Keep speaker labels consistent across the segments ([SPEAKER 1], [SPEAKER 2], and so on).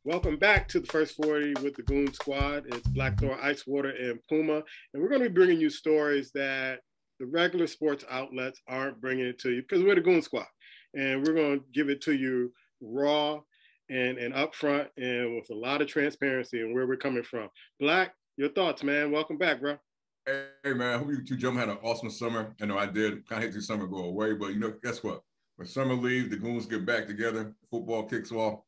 [SPEAKER 1] Welcome back to the First 40 with the Goon Squad. It's Blackthorn, Icewater, and Puma. And we're going to be bringing you stories that the regular sports outlets aren't bringing it to you because we're the Goon Squad. And we're going to give it to you raw and upfront and with a lot of transparency and where we're coming from. Black, your thoughts, man. Welcome back, bro.
[SPEAKER 2] Hey, man. I hope you two gentlemen had an awesome summer. I know I did. Kind of hate the summer go away, but guess what? When summer leaves, the Goons get back together, football kicks off.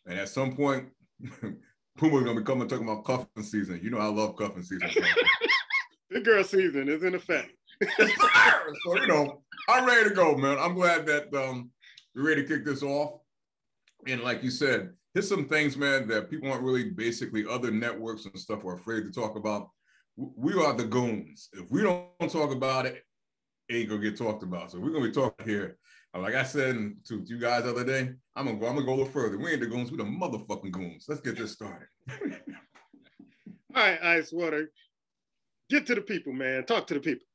[SPEAKER 2] And at some point, Puma's going to be coming talking about cuffing season. You know I love cuffing season.
[SPEAKER 1] Big girl season is in effect.
[SPEAKER 2] So, I'm ready to go, man. I'm glad that we're ready to kick this off. And like you said, here's some things, man, that people aren't really basically other networks and stuff are afraid to talk about. We are the Goons. If we don't talk about it, it ain't going to get talked about. So we're going to be talking here. Like I said to you guys the other day, I'm gonna go a little further. We ain't the Goons, we the motherfucking Goons. Let's get this started.
[SPEAKER 1] All right, Icewater, get to the people, man. Talk to the people.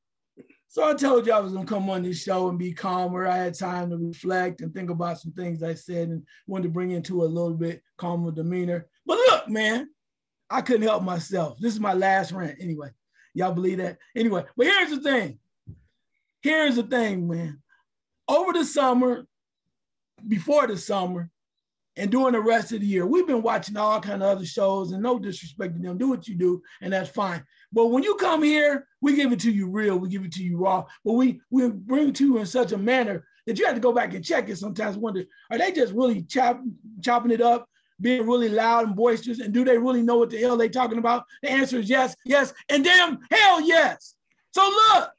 [SPEAKER 3] So I told you I was gonna come on this show and be calmer. I had time to reflect and think about some things I said and wanted to bring into a little bit calmer demeanor. But look, man, I couldn't help myself. This is my last rant anyway. Y'all believe that? Anyway, but here's the thing. Here's the thing, man. Over the summer, before the summer, and during the rest of the year, we've been watching all kind of other shows, and no disrespect to them. Do what you do, and that's fine. But when you come here, we give it to you real. We give it to you raw. But we bring it to you in such a manner that you have to go back and check it sometimes, wonder, are they just really chopping it up, being really loud and boisterous, and do they really know what the hell they're talking about? The answer is yes, yes, and damn hell yes. So look,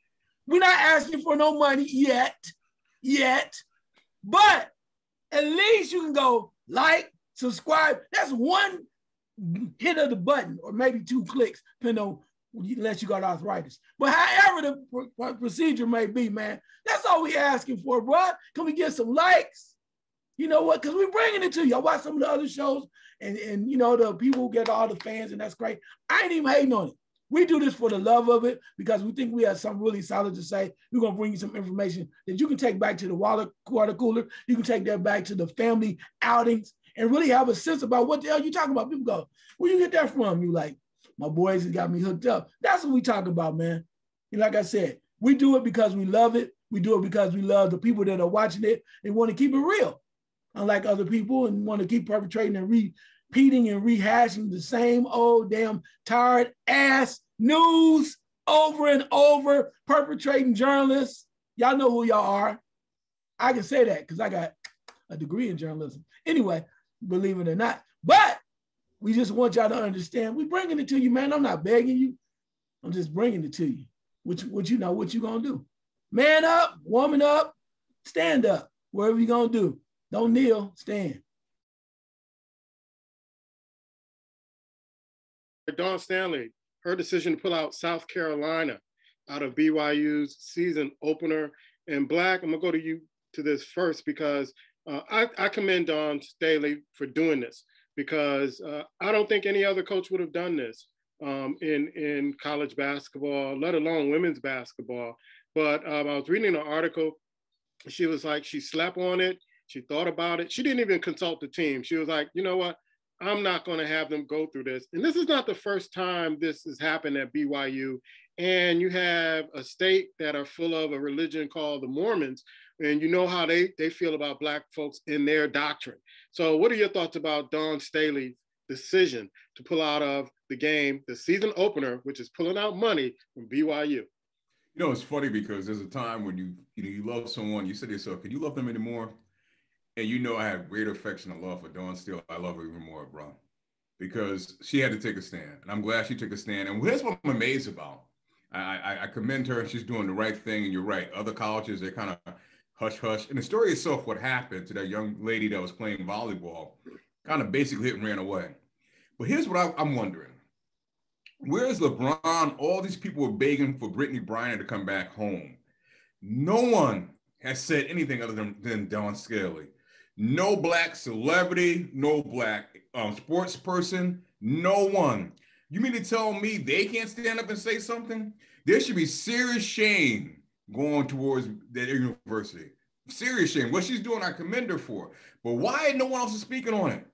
[SPEAKER 3] we're not asking for no money yet, but at least you can go like, subscribe. That's one hit of the button or maybe 2 clicks, depending on unless you got arthritis. But however the procedure may be, man, that's all we asking for, bro. Can we get some likes? You know what? Because we're bringing it to you. I watch some of the other shows and the people who get all the fans, and that's great. I ain't even hating on it. We do this for the love of it because we think we have something really solid to say. We're going to bring you some information that you can take back to the water cooler. You can take that back to the family outings and really have a sense about what the hell you talking about. People go, where you get that from? You like, my boys has got me hooked up. That's what we talk about, man. And like I said, we do it because we love it. We do it because we love the people that are watching it and want to keep it real, unlike other people, and want to keep perpetrating and repeating and rehashing the same old damn tired ass news over and over, perpetrating journalists. Y'all know who y'all are. I can say that because I got a degree in journalism. Anyway, believe it or not. But we just want y'all to understand, we bringing it to you, man. I'm not begging you. I'm just bringing it to you. What you gonna do? Man up, woman up, stand up. Whatever you gonna do. Don't kneel, stand.
[SPEAKER 1] Dawn Stanley, her decision to pull out South Carolina out of BYU's season opener. And Black, I'm gonna go to you to this first because I commend Dawn Staley for doing this because I don't think any other coach would have done this in college basketball, let alone women's basketball. But I was reading an article. She was like, she slept on it. She thought about it. She didn't even consult the team. She was like, you know what? I'm not going to have them go through this. And this is not the first time this has happened at BYU. And you have a state that are full of a religion called the Mormons. And you know how they feel about Black folks in their doctrine. So what are your thoughts about Dawn Staley's decision to pull out of the game, the season opener, which is pulling out money from BYU?
[SPEAKER 2] You know, it's funny because there's a time when you love someone, you say to yourself, can you love them anymore? And I have great affection and love for Dawn Staley. I love her even more, bro, because she had to take a stand. And I'm glad she took a stand. And here's what I'm amazed about. I commend her. She's doing the right thing. And you're right. Other colleges, they're kind of hush-hush. And the story itself, what happened to that young lady that was playing volleyball, kind of basically hit and ran away. But here's what I'm wondering. Where's LeBron? All these people were begging for Brittany Griner to come back home. No one has said anything other than Dawn Staley. No Black celebrity, no Black sports person, no one. You mean to tell me they can't stand up and say something? There should be serious shame going towards that university. Serious shame. What she's doing, I commend her for. But why no one else is speaking on it?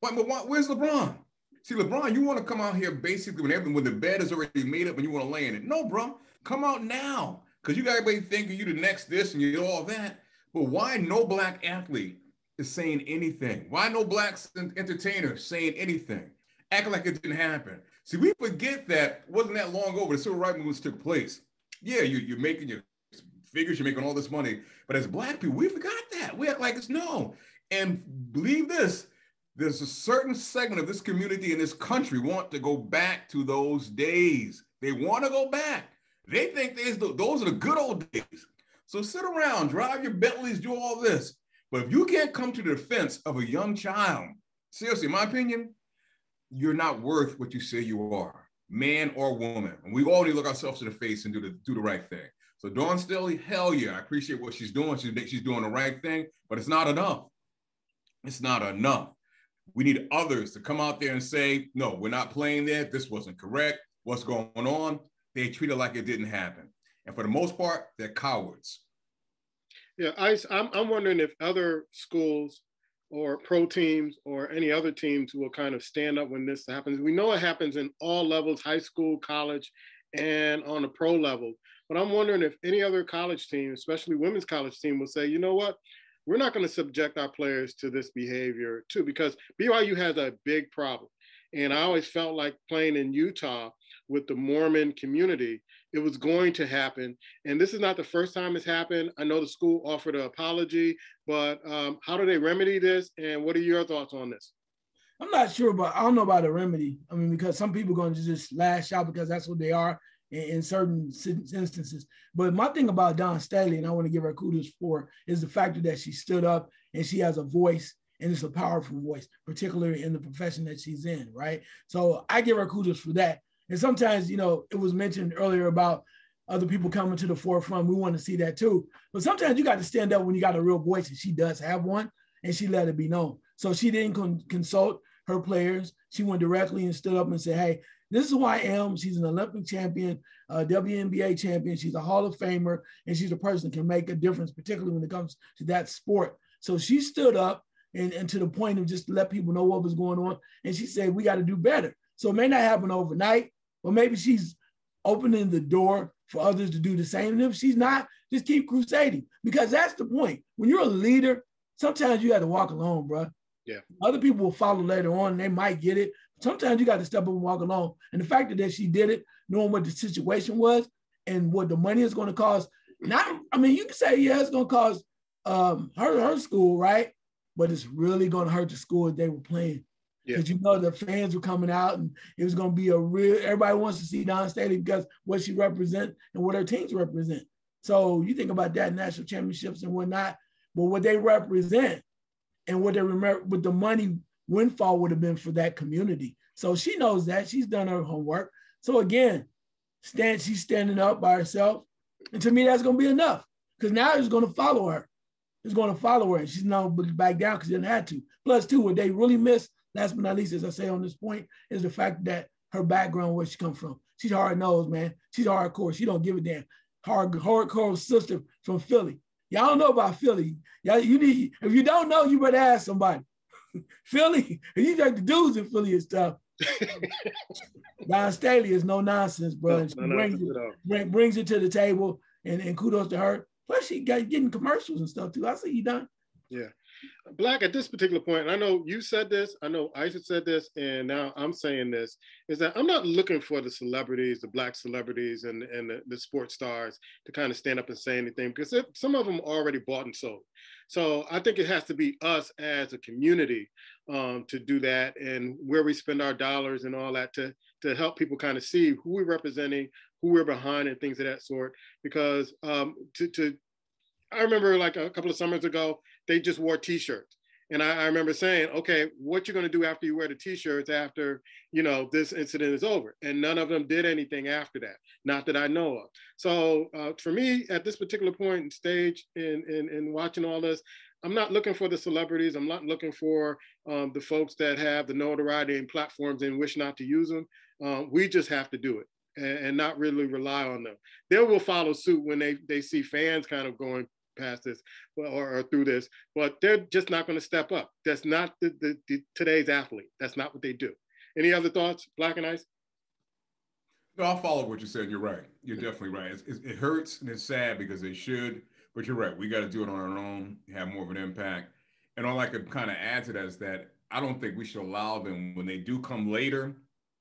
[SPEAKER 2] Where's LeBron? See, LeBron, you want to come out here basically when the bed is already made up and you want to lay in it. No, bro, come out now. Because you got everybody thinking you the next this and you all that. But why no black athlete is saying anything? Why no black entertainer saying anything? Acting like it didn't happen. See, we forget that wasn't that long ago the civil rights movements took place. Yeah, you're making your figures, you're making all this money. But as black people, we forgot that. We act like it's no. And believe this, there's a certain segment of this community in this country want to go back to those days. They want to go back. They think those are the good old days. So sit around, drive your Bentleys, do all this. But if you can't come to the defense of a young child, seriously, in my opinion, you're not worth what you say you are, man or woman. And we all need to look ourselves in the face and do the right thing. So Dawn Staley, hell yeah, I appreciate what she's doing. She's doing the right thing, but it's not enough. It's not enough. We need others to come out there and say, no, we're not playing there. This wasn't correct. What's going on? They treat it like it didn't happen. And for the most part, they're cowards.
[SPEAKER 1] Yeah, I'm wondering if other schools or pro teams or any other teams will kind of stand up when this happens. We know it happens in all levels, high school, college, and on the pro level. But I'm wondering if any other college team, especially women's college team, will say, you know what? We're not going to subject our players to this behavior too, because BYU has a big problem. And I always felt like playing in Utah with the Mormon community, it was going to happen. And this is not the first time it's happened. I know the school offered an apology, but how do they remedy this? And what are your thoughts on this?
[SPEAKER 3] I'm not sure, but I don't know about a remedy. I mean, because some people are going to just lash out because that's what they are in certain instances. But my thing about Dawn Staley, and I want to give her kudos for, is the fact that she stood up and she has a voice, and it's a powerful voice, particularly in the profession that she's in, right? So I give her kudos for that. And sometimes, it was mentioned earlier about other people coming to the forefront. We want to see that too. But sometimes you got to stand up when you got a real voice, and she does have one, and she let it be known. So she didn't consult her players. She went directly and stood up and said, hey, this is who I am. She's an Olympic champion, WNBA champion. She's a Hall of Famer, and she's a person that can make a difference, particularly when it comes to that sport. So she stood up and to the point of just to let people know what was going on. And she said, we got to do better. So it may not happen overnight, but maybe she's opening the door for others to do the same. And if she's not, just keep crusading, because that's the point. When you're a leader, sometimes you have to walk alone, bro.
[SPEAKER 1] Yeah.
[SPEAKER 3] Other people will follow later on and they might get it. Sometimes you got to step up and walk alone. And the fact that she did it, knowing what the situation was and what the money is going to cost. You can say, yeah, it's going to cost her school, right? But it's really going to hurt the school that they were playing. Because the fans were coming out and it was going to be everybody wants to see Dawn Staley because what she represents and what her teams represent. So you think about that, national championships and whatnot, but what they represent and what they remember, what the money windfall would have been for that community. So she knows that. She's done her homework. So again, she's standing up by herself. And to me, that's going to be enough, because now it's going to follow her. It's going to follow her, and she's not going to back down because she didn't have to. Plus, too, what they really miss, last but not least, as I say on this point, is the fact that her background, where she comes from. She's hard-nosed, man. She's hardcore. She don't give a damn. Hardcore sister from Philly. Y'all don't know about Philly. If you don't know, you better ask somebody. Philly, if you like the dudes in Philly and stuff, Dawn Staley is no nonsense, bro. She brings it to the table, and kudos to her. Plus, she getting commercials and stuff too. I see you done.
[SPEAKER 1] Yeah. Black, at this particular point, and I know you said this, I know Isa said this, and now I'm saying this, is that I'm not looking for the celebrities, the Black celebrities and the sports stars to kind of stand up and say anything, because some of them already bought and sold. So I think it has to be us as a community to do that, and where we spend our dollars and all that to help people kind of see who we're representing, who we're behind, and things of that sort. Because I remember like a couple of summers ago, they just wore T-shirts. And I remember saying, okay, what you're going to do after you wear the T-shirts after, this incident is over? And none of them did anything after that, not that I know of. So for me, at this particular point in stage in watching all this, I'm not looking for the celebrities. I'm not looking for the folks that have the notoriety and platforms and wish not to use them. We just have to do it and not really rely on them. They will follow suit when they see fans kind of going past this or through this, but they're just not going to step up. That's not the today's athlete. That's not what they do. Any other thoughts, Black and Ice?
[SPEAKER 2] No, I'll follow what you said. You're right. You're definitely right. It hurts and it's sad because they should, but you're right. We got to do it on our own, have more of an impact. And all I could kind of add to that is that I don't think we should allow them when they do come later,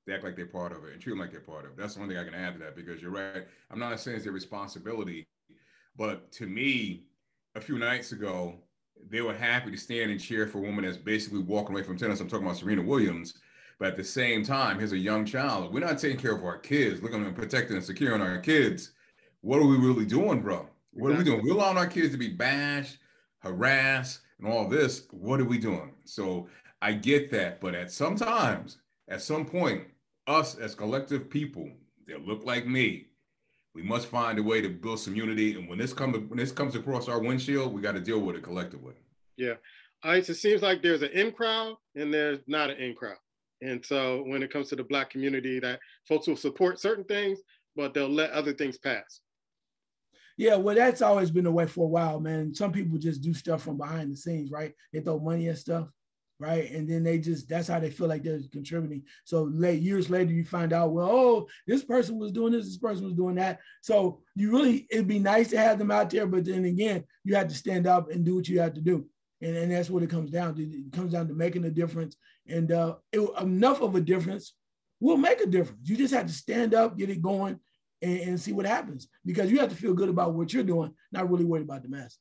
[SPEAKER 2] they act like they're part of it and treat them like they're part of it. That's the only thing I can add to that because you're right. I'm not saying it's their responsibility, but to me, a few nights ago, they were happy to stand and cheer for a woman that's basically walking away from tennis. I'm talking about Serena Williams. But at the same time, here's a young child. We're not taking care of our kids, looking at protecting and securing our kids. What are we really doing, bro? What are we doing? We're allowing our kids to be bashed, harassed, and all this. What are we doing? So I get that. But at some point, us as collective people that look like me, we must find a way to build some unity. And when this comes across our windshield, we got to deal with it collectively.
[SPEAKER 1] Yeah. It seems like there's an in crowd and there's not an in crowd. And so when it comes to the Black community, that folks will support certain things, but they'll let other things pass.
[SPEAKER 3] Yeah, well, that's always been the way for a while, man. Some people just do stuff from behind the scenes, right? They throw money at stuff, right? And then that's how they feel like they're contributing. So years later, you find out, well, oh, this person was doing this person was doing that. So it'd be nice to have them out there, but then again, you have to stand up and do what you have to do. And that's what it comes down to. It comes down to making a difference. And enough of a difference will make a difference. You just have to stand up, get it going, and see what happens. Because you have to feel good about what you're doing, not really worried about the masses.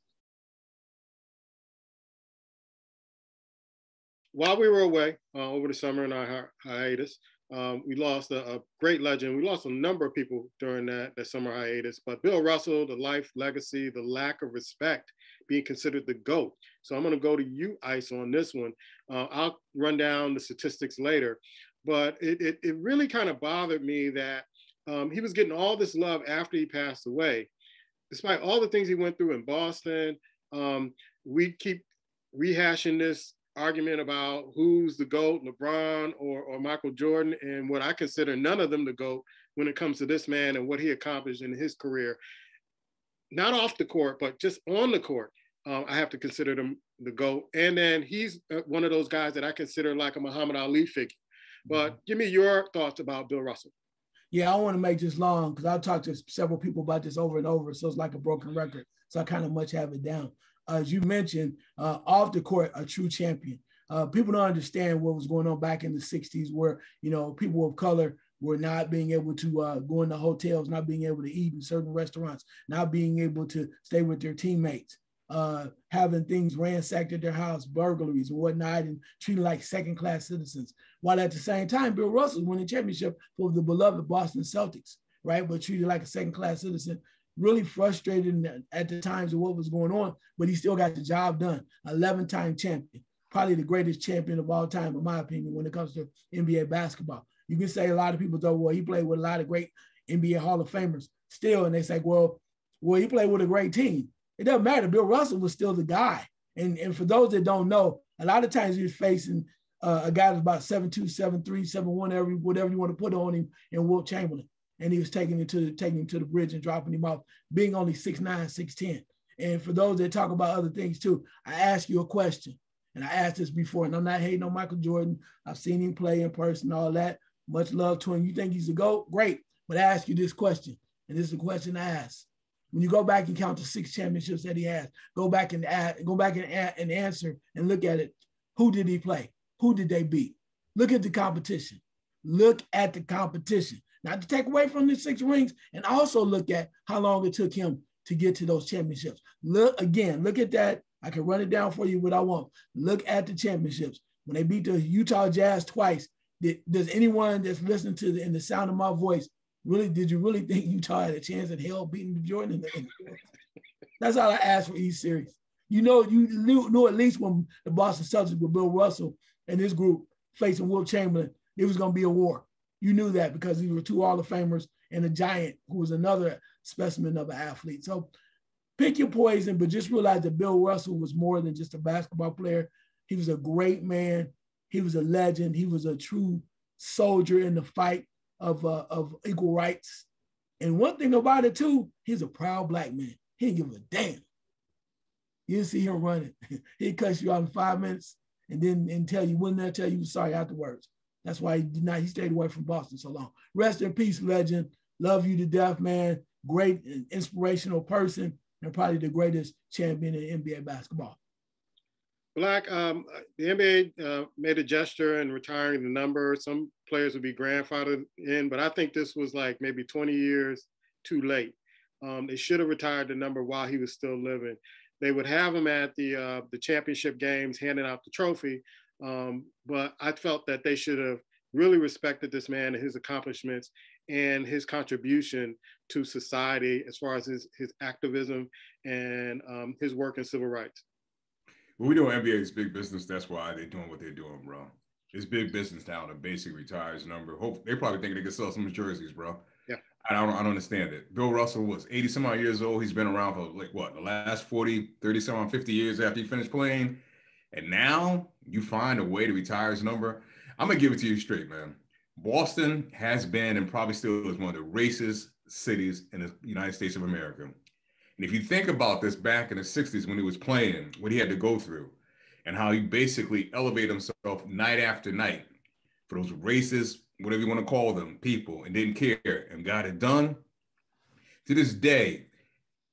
[SPEAKER 1] While we were away over the summer in our hiatus, we lost a great legend. We lost a number of people during that summer hiatus, but Bill Russell, the life, legacy, the lack of respect, being considered the GOAT. So I'm going to go to you, Ice, on this one. I'll run down the statistics later, but it really kind of bothered me that he was getting all this love after he passed away. Despite all the things he went through in Boston, we keep rehashing this argument about who's the GOAT, LeBron or Michael Jordan, and what I consider none of them the GOAT when it comes to this man and what he accomplished in his career. Not off the court, but just on the court. I have to consider them the GOAT. And then he's one of those guys that I consider like a Muhammad Ali figure. But give me your thoughts about Bill Russell.
[SPEAKER 3] Yeah, I want to make this long because I've talked to several people about this over and over. So it's like a broken record. So I kind of much have it down. As you mentioned, off the court, a true champion. People don't understand what was going on back in the 60s where, people of color were not being able to go into hotels, not being able to eat in certain restaurants, not being able to stay with their teammates, having things ransacked at their house, burglaries and whatnot, and treated like second-class citizens. While at the same time, Bill Russell winning championship for the beloved Boston Celtics, right? But treated like a second-class citizen, really frustrated at the times of what was going on, but he still got the job done. 11-time champion, probably the greatest champion of all time, in my opinion, when it comes to NBA basketball. You can say a lot of people thought, well, he played with a lot of great NBA Hall of Famers still, and they say, well, he played with a great team. It doesn't matter. Bill Russell was still the guy. And for those that don't know, a lot of times he was facing a guy that's about 7'2", 7'3", 7'1", whatever you want to put on him, and Wilt Chamberlain. And he was taking him to the bridge and dropping him off, being only 6'9", 6'10". And for those that talk about other things too, I ask you a question. And I asked this before, and I'm not hating on Michael Jordan. I've seen him play in person, all that. Much love to him. You think he's the GOAT? Great. But I ask you this question, and this is the question I ask. When you go back and count the 6 championships that he has, go back and answer and look at it. Who did he play? Who did they beat? Look at the competition. Look at the competition. Not to take away from the 6 rings, and also look at how long it took him to get to those championships. Look at that. I can run it down for you what I want. Look at the championships. When they beat the Utah Jazz twice, does anyone that's listening to in the sound of my voice, did you really think Utah had a chance in hell beating the Jordan? That's all I asked for each series. You knew at least when the Boston Celtics with Bill Russell and his group facing Wilt Chamberlain, it was going to be a war. You knew that because these were 2 Hall of Famers and a giant who was another specimen of an athlete. So pick your poison, but just realize that Bill Russell was more than just a basketball player. He was a great man. He was a legend. He was a true soldier in the fight of equal rights. And one thing about it too, he's a proud Black man. He didn't give a damn. You see him running. He cuts you out in 5 minutes and then tell you, wouldn't that tell you sorry afterwards? That's why he stayed away from Boston so long. Rest in peace, legend. Love you to death, man. Great and inspirational person, and probably the greatest champion in NBA basketball.
[SPEAKER 1] Black, the NBA made a gesture in retiring the number. Some players would be grandfathered in, but I think this was like maybe 20 years too late. They should have retired the number while he was still living. They would have him at the championship games handing out the trophy, but I felt that they should have really respected this man and his accomplishments and his contribution to society as far as his activism and his work in civil rights.
[SPEAKER 2] Well, we know NBA is big business. That's why they're doing what they're doing, bro. It's big business now to basically retire his number. They probably think they can sell some jerseys, bro.
[SPEAKER 1] Yeah.
[SPEAKER 2] I don't understand it. Bill Russell was 80 some odd years old. He's been around for like what, the last 40, 30 some odd 50 years after he finished playing. And now you find a way to retire his number. I'm going to give it to you straight, man. Boston has been and probably still is one of the racist cities in the United States of America. And if you think about this back in the 60s when he was playing, what he had to go through and how he basically elevated himself night after night for those racist, whatever you want to call them, people, and didn't care and got it done. To this day,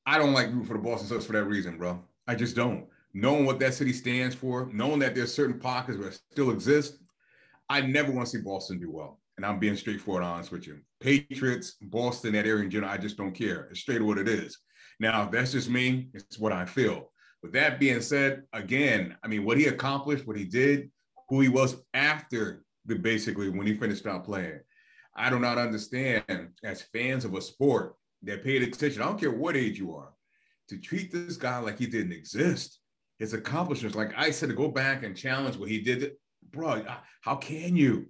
[SPEAKER 2] I don't like rooting for the Boston Celtics for that reason, bro. I just don't. Knowing what that city stands for, knowing that there's certain pockets that still exist, I never want to see Boston do well. And I'm being straightforward honest with you. Patriots, Boston, that area in general, I just don't care. It's straight what it is. Now, that's just me. It's what I feel. With that being said, again, I mean, what he accomplished, what he did, who he was after basically when he finished out playing. I do not understand as fans of a sport that paid attention, I don't care what age you are, to treat this guy like he didn't exist. His accomplishments, like I said, to go back and challenge what he did, bro, how can you?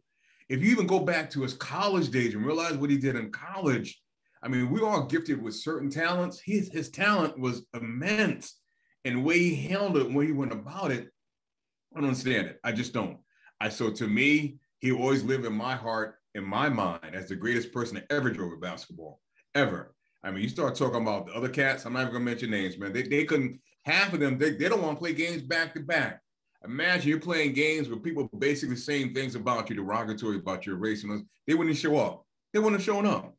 [SPEAKER 2] If you even go back to his college days and realize what he did in college, I mean, we are gifted with certain talents. His talent was immense. And the way he handled it, the way he went about it, I don't understand it. I just don't. So to me, he always lived in my heart, in my mind, as the greatest person that ever drove a basketball, ever. I mean, you start talking about the other cats, I'm not even gonna mention names, man. They couldn't, half of them, they don't want to play games back to back. Imagine you're playing games with people basically saying things about you, derogatory about your race, and they wouldn't show up. They wouldn't have shown up.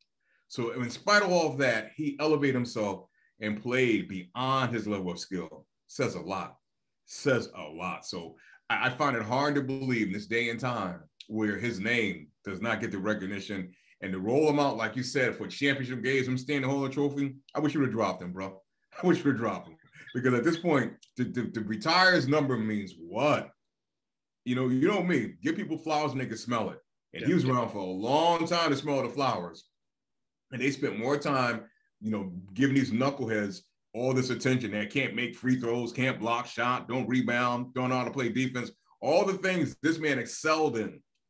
[SPEAKER 2] So in spite of all of that, he elevated himself and played beyond his level of skill. Says a lot. Says a lot. So I find it hard to believe in this day and time where his name does not get the recognition, and to roll him out, like you said, for championship games, him standing holding a trophy, I wish you would have dropped him, bro. I wish you would have dropped him. Because at this point, to retire his number means what? You know me, give people flowers and they can smell it. And he was around for a long time to smell the flowers. And they spent more time, giving these knuckleheads all this attention that can't make free throws, can't block shot, don't rebound, don't know how to play defense. All the things this man excelled.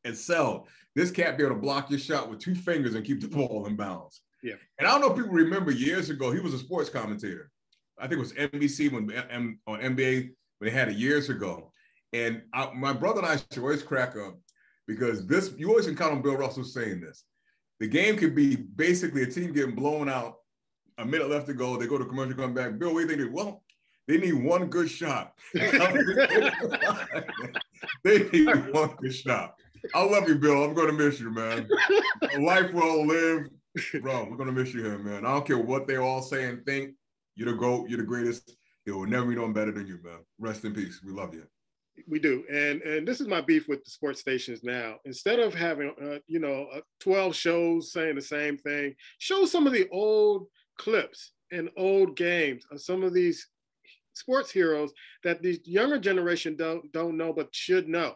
[SPEAKER 2] This cat be able to block your shot with 2 fingers and keep the ball in bounds.
[SPEAKER 1] Yeah. And
[SPEAKER 2] I don't know if people remember years ago, he was a sports commentator. I think it was NBC on NBA when they had it years ago. And my brother and I should always crack up because you always can count on Bill Russell saying this. The game could be basically a team getting blown out, a minute left to go, they go to commercial, come back. Bill, what do you think? Well, they need one good shot. They need one good shot. I love you, Bill. I'm going to miss you, man. A life well lived. Bro, we're going to miss you here, man. I don't care what they all say and think. You're the GOAT. You're the greatest. There will never be no one better than you, man. Rest in peace. We love you.
[SPEAKER 1] We do. And this is my beef with the sports stations now. Instead of having, 12 shows saying the same thing, show some of the old clips and old games of some of these sports heroes that the younger generation don't know but should know,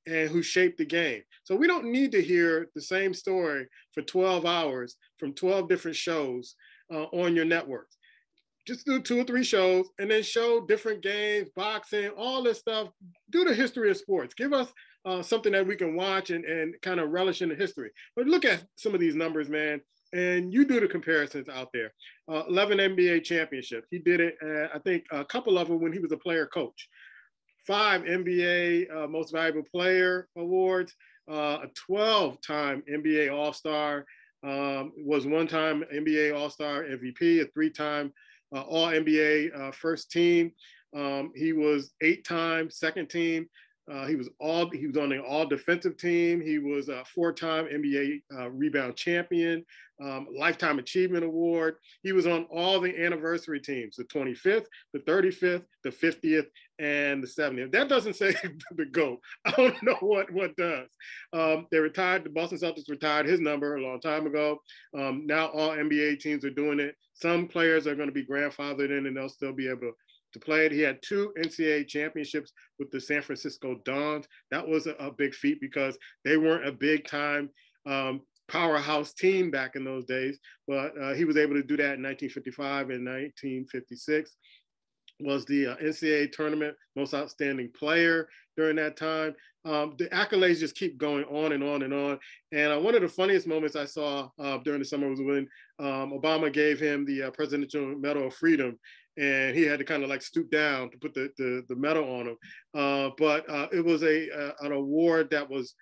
[SPEAKER 1] and who shaped the game. So we don't need to hear the same story for 12 hours from 12 different shows on your network. Just do 2 or 3 shows and then show different games, boxing, all this stuff. Do the history of sports. Give us something that we can watch and kind of relish in the history. But look at some of these numbers, man, and you do the comparisons out there. 11 NBA championships. He did it, I think, a couple of them when he was a player coach. 5 NBA Most Valuable Player awards, a 12-time NBA All-Star, was 1-time NBA All-Star MVP, a 3-time All-NBA first team. He was 8-time second team. He was on the all defensive team. He was a 4-time NBA rebound champion, lifetime achievement award. He was on all the anniversary teams, the 25th, the 35th, the 50th, and the 70th. That doesn't say the GOAT. I don't know what does. They retired, the Boston Celtics retired his number a long time ago. Now all NBA teams are doing it. Some players are going to be grandfathered in and they'll still be able to play it. He had 2 NCAA championships with the San Francisco Dons. That was a big feat because they weren't a big time powerhouse team back in those days, but he was able to do that in 1955 and 1956. Was the NCAA tournament most outstanding player during that time. The accolades just keep going on and on and on. And one of the funniest moments I saw during the summer was when Obama gave him the Presidential Medal of Freedom, and he had to kind of like stoop down to put the medal on him. But it was an award that was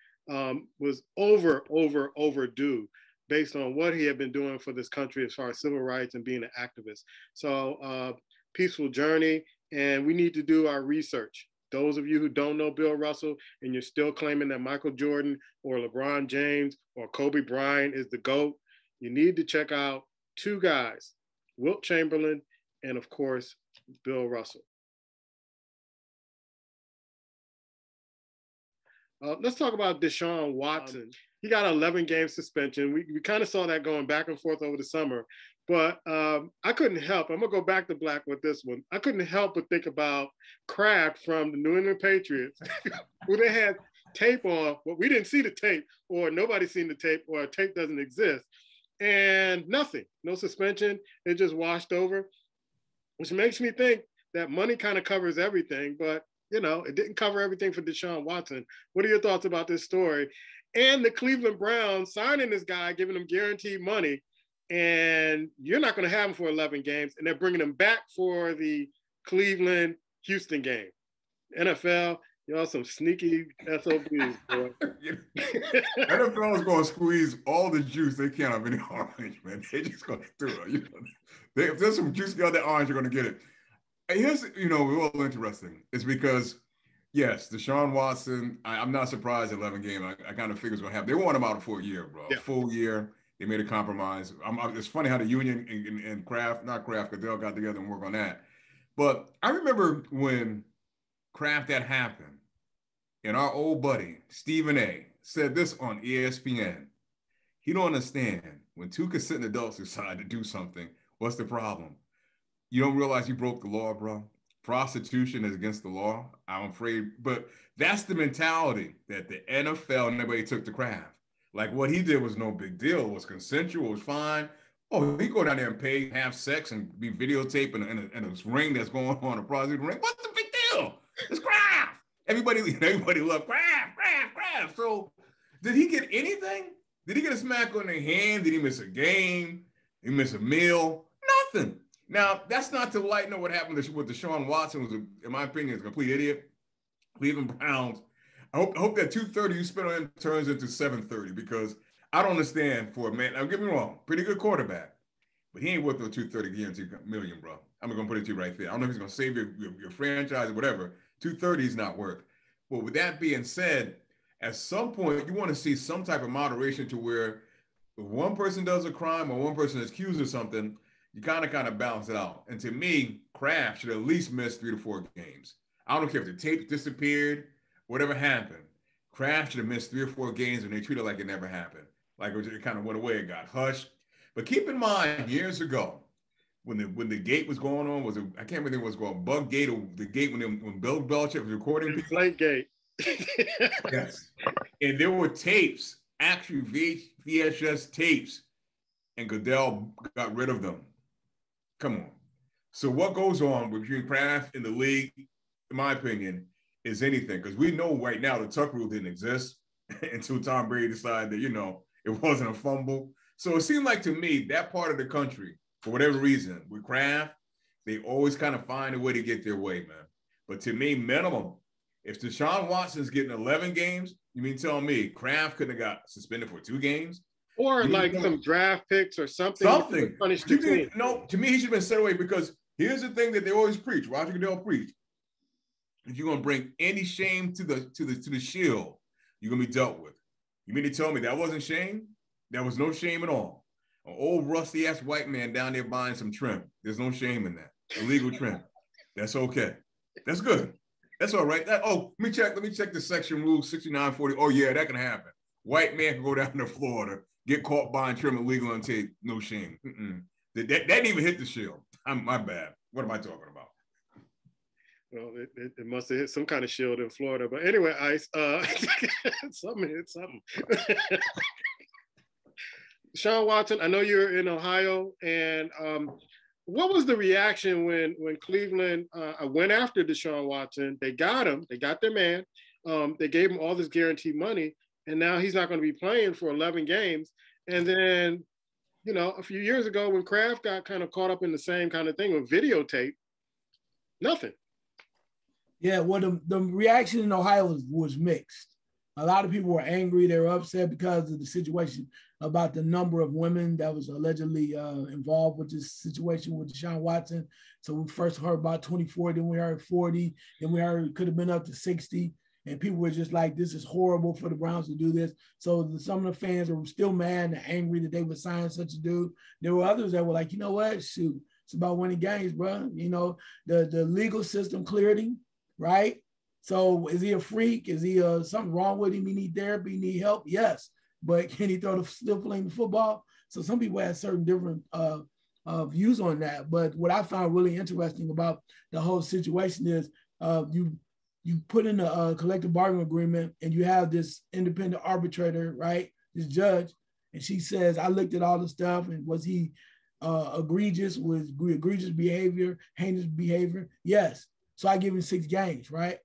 [SPEAKER 1] overdue based on what he had been doing for this country as far as civil rights and being an activist. So peaceful journey, and we need to do our research. Those of you who don't know Bill Russell and you're still claiming that Michael Jordan or LeBron James or Kobe Bryant is the GOAT, you need to check out 2 guys, Wilt Chamberlain and, of course, Bill Russell. Let's talk about Deshaun Watson. He got an 11-game suspension. We kind of saw that going back and forth over the summer. But I couldn't help, I'm going to go back to Black with this one. I couldn't help but think about Kraft from the New England Patriots, who they had tape on. Well, we didn't see the tape, or nobody's seen the tape, or a tape doesn't exist. And nothing, no suspension. It just washed over, which makes me think that money kind of covers everything. But, you know, it didn't cover everything for Deshaun Watson. What are your thoughts about this story? And the Cleveland Browns signing this guy, giving him guaranteed money, and you're not going to have him for 11 games, and they're bringing him back for the Cleveland-Houston game. NFL, y'all some sneaky SOBs, boy.
[SPEAKER 2] NFL is going to squeeze all the juice they can out of any orange, man. They're just going to do it. You know, if there's some juice out that orange, you're going to get it. And here's, you know, real interesting. It's because, yes, Deshaun Watson, I'm not surprised at 11 games. I kind of figured it's going to happen. They want him out for a year, bro. Yeah. Full year. They made a compromise. It's funny how the union and Kraft, not Kraft, because they all got together and work on that. But I remember when Kraft that happened, and our old buddy, Stephen A., said this on ESPN. He don't understand when 2 consenting adults decide to do something, what's the problem? You don't realize you broke the law, bro. Prostitution is against the law, I'm afraid. But that's the mentality that the NFL and everybody took to Kraft. Like what he did was no big deal. It was consensual. It was fine. Oh, he go down there and pay, have sex, and be videotaped in a ring that's going on, a prostitute ring. What's the big deal? It's Kraft. Everybody loved Kraft. So did he get anything? Did he get a smack on the hand? Did he miss a game? Did he miss a meal? Nothing. Now, that's not to lighten up what happened with Deshaun Watson, was, in my opinion, is a complete idiot. Cleveland Browns. I hope that 230 you spent on him turns into 730, because I don't understand for a man. Now, get me wrong, pretty good quarterback, but he ain't worth no 230 guaranteed million, bro. I'm gonna put it to you right there. I don't know if he's gonna save your franchise or whatever. 230 is not worth. But with that being said, at some point you want to see some type of moderation to where if one person does a crime or one person is accused of something, you kind of balance it out. And to me, Kraft should at least miss 3 to 4 games. I don't care if the tape disappeared. Whatever happened, Kraft should have missed 3 or 4 games, and they treated it like it never happened. Like it kind of went away, it got hushed. But keep in mind, years ago, when the gate was going on, I can't remember what it was called, Bug Gate, or the gate when Bill Belichick was recording.
[SPEAKER 1] Flake Gate.
[SPEAKER 2] Yes. And there were tapes, actually VHS tapes, and Goodell got rid of them. Come on. So what goes on between Kraft and the league, in my opinion, is anything, because we know right now the Tuck rule didn't exist until Tom Brady decided that, you know, it wasn't a fumble. So it seemed like to me that part of the country, for whatever reason, with Kraft, they always kind of find a way to get their way, man. But to me, minimum, if Deshaun Watson's getting 11 games, you mean tell me Kraft couldn't have got suspended for 2 games?
[SPEAKER 1] Or like some draft picks or something.
[SPEAKER 2] No, to me, he should have been set away, because here's the thing that they always preach, Roger Goodell preached. if you're gonna bring any shame to the Shield, you're gonna be dealt with. You mean to tell me that wasn't shame? There was no shame at all. An old rusty ass white man down there buying some trim. There's no shame in that. Illegal trim. That's okay. That's good. That's all right. Let me check the section rule 6940. Oh yeah, that can happen. White man can go down to Florida, get caught buying trim illegal and take no shame. That didn't even hit the Shield. My bad. What am I talking about?
[SPEAKER 1] Well, it must have hit some kind of shield in Florida. But anyway, Ice, something hit something. Deshaun Watson, I know you're in Ohio, and what was the reaction when Cleveland went after Deshaun Watson? They got him. They got their man. They gave him all this guaranteed money, and now he's not going to be playing for 11 games. And then, you know, a few years ago when Kraft got kind of caught up in the same kind of thing with videotape, nothing.
[SPEAKER 3] Yeah, well, the reaction in Ohio was mixed. A lot of people were angry. They were upset because of the situation about the number of women that was allegedly involved with this situation with Deshaun Watson. So we first heard about 24, then we heard 40, then we heard it could have been up to 60. And people were just like, this is horrible for the Browns to do this. So some of the fans were still mad and angry that they would sign such a dude. There were others that were like, you know what, shoot, it's about winning games, bro. You know, the legal system cleared him, right? So is he a freak? Is he something wrong with him? He need therapy, he need help? Yes. But can he still playing the football? So some people had certain different views on that. But what I found really interesting about the whole situation is you put in a collective bargaining agreement and you have this independent arbitrator, right? This judge, and she says, I looked at all the stuff and was he egregious, was egregious behavior, heinous behavior? Yes. So I give him 6 games, right?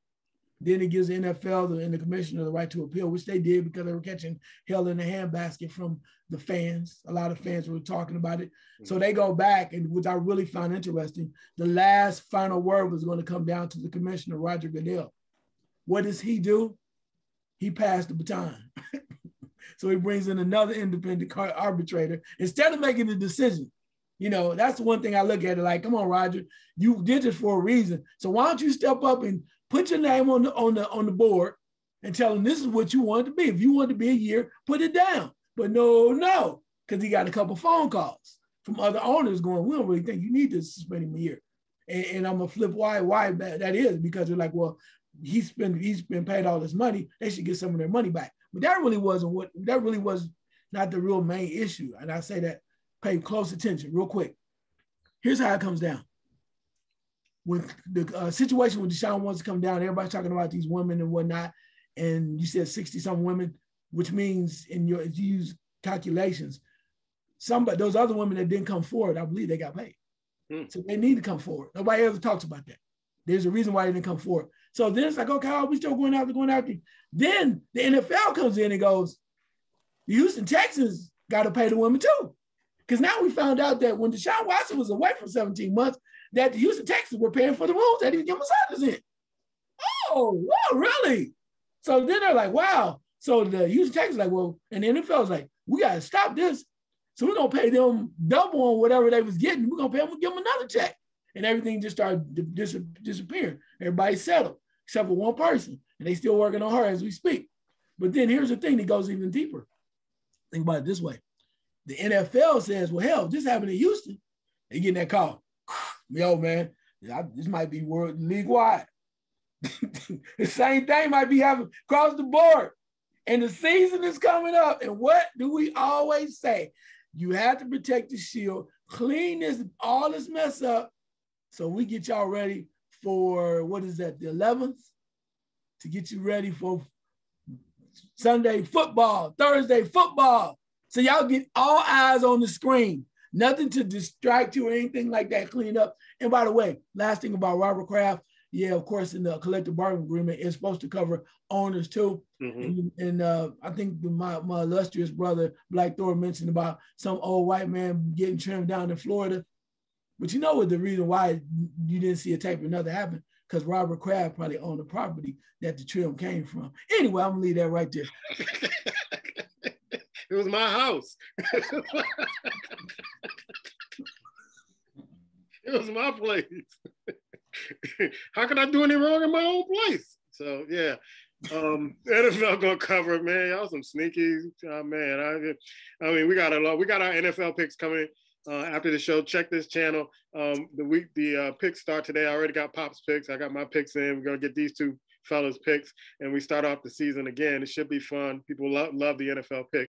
[SPEAKER 3] Then it gives the NFL and the commissioner the right to appeal, which they did because they were catching hell in the handbasket from the fans. A lot of fans were talking about it. So they go back, and which I really found interesting, the last final word was going to come down to the commissioner, Roger Goodell. What does he do? He passed the baton. So he brings in another independent arbitrator instead of making the decision. You know, that's the one thing I look at it like, come on, Roger, you did this for a reason. So why don't you step up and put your name on the board and tell them this is what you want to be. If you want to be a year, put it down. But no, because he got a couple phone calls from other owners going, we don't really think you need to suspend him a year. And I'm gonna flip why that is, because they're like, well, he's been paid all this money. They should get some of their money back. But that really was not the real main issue. And I say that, pay close attention real quick. Here's how it comes down. When the situation with Deshaun wants to come down, everybody's talking about these women and whatnot, and you said 60-some women, which means if you use calculations, those other women that didn't come forward, I believe they got paid. So they need to come forward. Nobody ever talks about that. There's a reason why they didn't come forward. So then it's like, okay, we still going after. Then the NFL comes in and goes, the Houston Texans got to pay the women too. Because now we found out that when Deshaun Watson was away for 17 months, that the Houston Texans were paying for the rooms that he was giving massages in. Oh, really? So then they're like, wow. So the Houston Texans like, well, and the NFL is like, we got to stop this. So we're going to pay them double on whatever they was getting. We're going to pay them and give them another check. And everything just started disappearing. Everybody settled, except for one person. And they still working on her as we speak. But then here's the thing that goes even deeper. Think about it this way. The NFL says, well, hell, this happened in Houston. They getting that call. Yo, man, this might be world league-wide. The same thing might be happening across the board. And the season is coming up. And what do we always say? You have to protect the shield, clean all this mess up, so we get y'all ready for, what is that, the 11th? To get you ready for Sunday football, Thursday football. So y'all get all eyes on the screen. Nothing to distract you or anything like that. Clean up. And by the way, last thing about Robert Kraft, yeah, of course, in the collective bargaining agreement, it's supposed to cover owners too. Mm-hmm. And I think my illustrious brother, Black Thor, mentioned about some old white man getting trimmed down in Florida. But you know what the reason why you didn't see a tape or nothing happen? Because Robert Kraft probably owned the property that the trim came from. Anyway, I'm going to leave that right there.
[SPEAKER 1] It was my house. It was my place. How can I do any wrong in my own place? So yeah. NFL gonna cover it, man. Y'all some sneaky, man. I mean, we got our NFL picks coming after the show. Check this channel. The picks start today. I already got Pop's picks. I got my picks in. We're gonna get these two fellas picks, and we start off the season again. It should be fun. People love the NFL pick.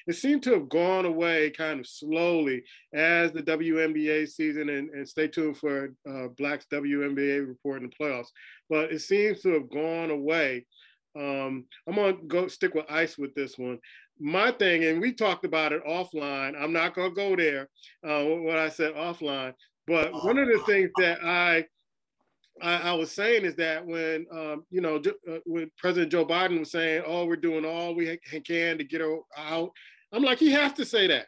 [SPEAKER 1] It seemed to have gone away kind of slowly as the WNBA season, and stay tuned for Black's WNBA report in the playoffs. But it seems to have gone away. I'm going to go stick with Ice with this one. My thing, and we talked about it offline, I'm not going to go there, what I said offline, but one of the things that I was saying is that when, when President Joe Biden was saying, oh, we're doing all we can to get her out, I'm like, he has to say that.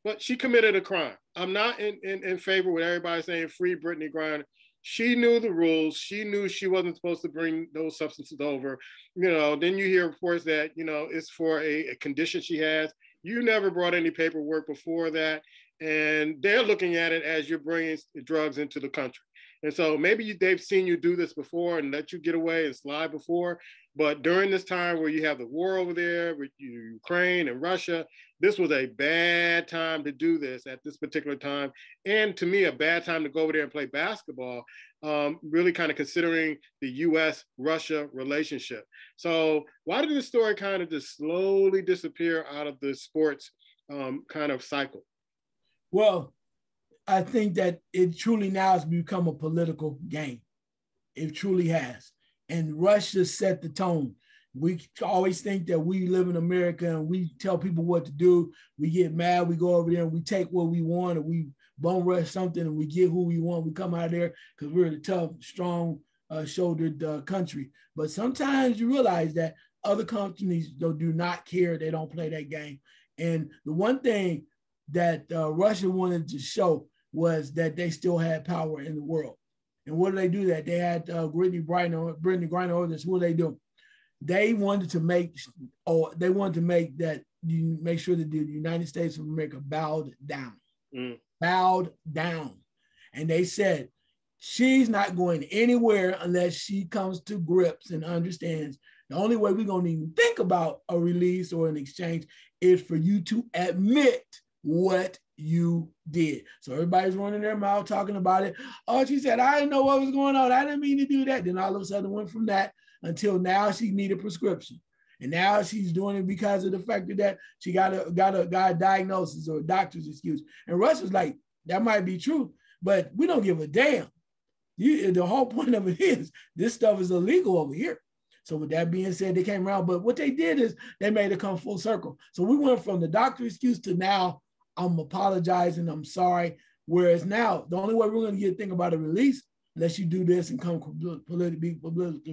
[SPEAKER 1] But she committed a crime. I'm not in favor with everybody saying free Brittany Griner. She knew the rules. She knew she wasn't supposed to bring those substances over. Then you hear reports that, it's for a condition she has. You never brought any paperwork before that. And they're looking at it as you're bringing drugs into the country. And so maybe they've seen you do this before and let you get away and slide before. But during this time where you have the war over there with Ukraine and Russia, this was a bad time to do this at this particular time. And to me, a bad time to go over there and play basketball, really kind of considering the US-Russia relationship. So why did this story kind of just slowly disappear out of the sports kind of cycle?
[SPEAKER 3] Well, I think that it truly now has become a political game. It truly has. And Russia set the tone. We always think that we live in America and we tell people what to do. We get mad, we go over there and we take what we want, or we bum rush something and we get who we want. We come out of there because we're the tough, strong, shouldered country. But sometimes you realize that other countries do not care. They don't play that game. And the one thing that Russia wanted to show was that they still had power in the world. And what did they do that? They had Brittany Griner over this. What did they do? They wanted to make that you make sure that the United States of America bowed down. Bowed down. And they said, she's not going anywhere unless she comes to grips and understands the only way we're going to even think about a release or an exchange is for you to admit what you did. So everybody's running their mouth talking about it. Oh, she said, I didn't know what was going on. I didn't mean to do that. Then all of a sudden went from that until now she needed a prescription. And now she's doing it because of the fact that she got a diagnosis or a doctor's excuse. And Russ was like, that might be true, but we don't give a damn. The whole point of it is this stuff is illegal over here. So with that being said, they came around, but what they did is they made it come full circle. So we went from the doctor excuse to now I'm apologizing, I'm sorry. Whereas now, the only way we're going to get a thing about a release, unless you do this and come politically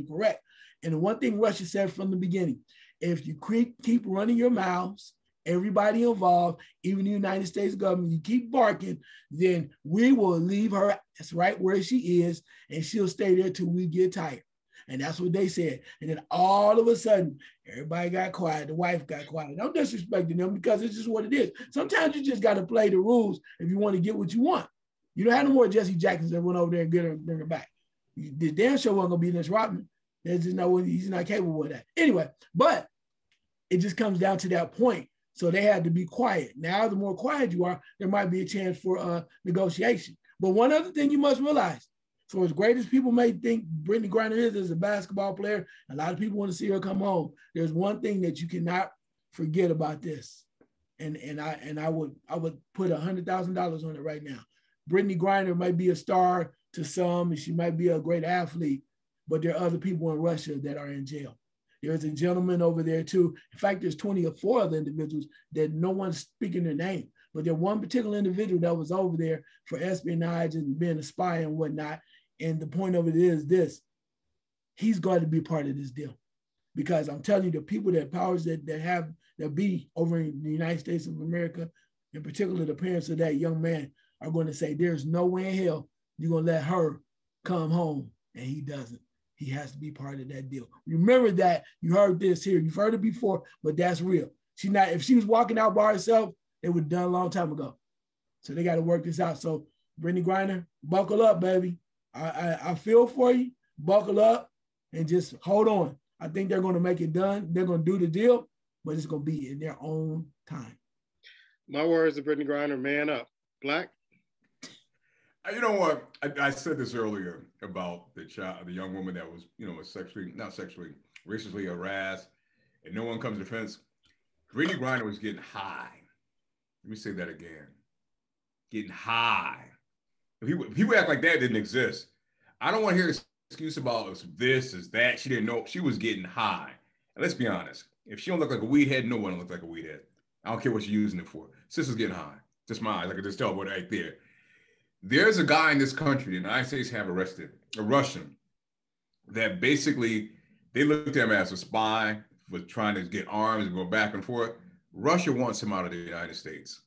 [SPEAKER 3] correct. And the one thing Russia said from the beginning, if you keep running your mouths, everybody involved, even the United States government, you keep barking, then we will leave her right where she is, and she'll stay there till we get tired. And that's what they said. And then all of a sudden, everybody got quiet. The wife got quiet. I'm disrespecting them because it's just what it is. Sometimes you just got to play the rules if you want to get what you want. You don't have no more Jesse Jacksons that went over there and get her, bring her back. The damn show wasn't going to be Dennis Rodman. There's just no, he's not capable of that. Anyway, but it just comes down to that point. So they had to be quiet. Now, the more quiet you are, there might be a chance for negotiation. But one other thing you must realize, so as great as people may think Brittany Griner is as a basketball player, a lot of people want to see her come home. There's one thing that you cannot forget about this. And I would put $100,000 on it right now. Brittany Griner might be a star to some, and she might be a great athlete, but there are other people in Russia that are in jail. There's a gentleman over there too. In fact, there's 24 other individuals that no one's speaking their name, but there's one particular individual that was over there for espionage and being a spy and whatnot. And the point of it is this, he's got to be part of this deal, because I'm telling you, the people that powers that be over in the United States of America, in particular, the parents of that young man are going to say, there's no way in hell you're going to let her come home. And he doesn't. He has to be part of that deal. Remember that. You heard this here. You've heard it before, but that's real. If she was walking out by herself, it would have done a long time ago. So they got to work this out. So Brittney Griner, buckle up, baby. I feel for you. Buckle up and just hold on. I think they're going to make it done. They're going to do the deal, but it's going to be in their own time.
[SPEAKER 1] My words to Brittney Griner, man up. Black?
[SPEAKER 2] You know what? I said this earlier about the young woman that was, racially harassed, and no one comes to defense. Brittney Griner was getting high. Let me say that again. Getting high. People act like that didn't exist. I don't want to hear an excuse about this, is that. She didn't know. She was getting high. And let's be honest. If she don't look like a weed head, no one looks like a weed head. I don't care what you're using it for. Sister's getting high. Just my eyes. I can just tell what right there. There's a guy in this country, the United States have arrested, a Russian, that basically they looked at him as a spy, was trying to get arms and go back and forth. Russia wants him out of the United States.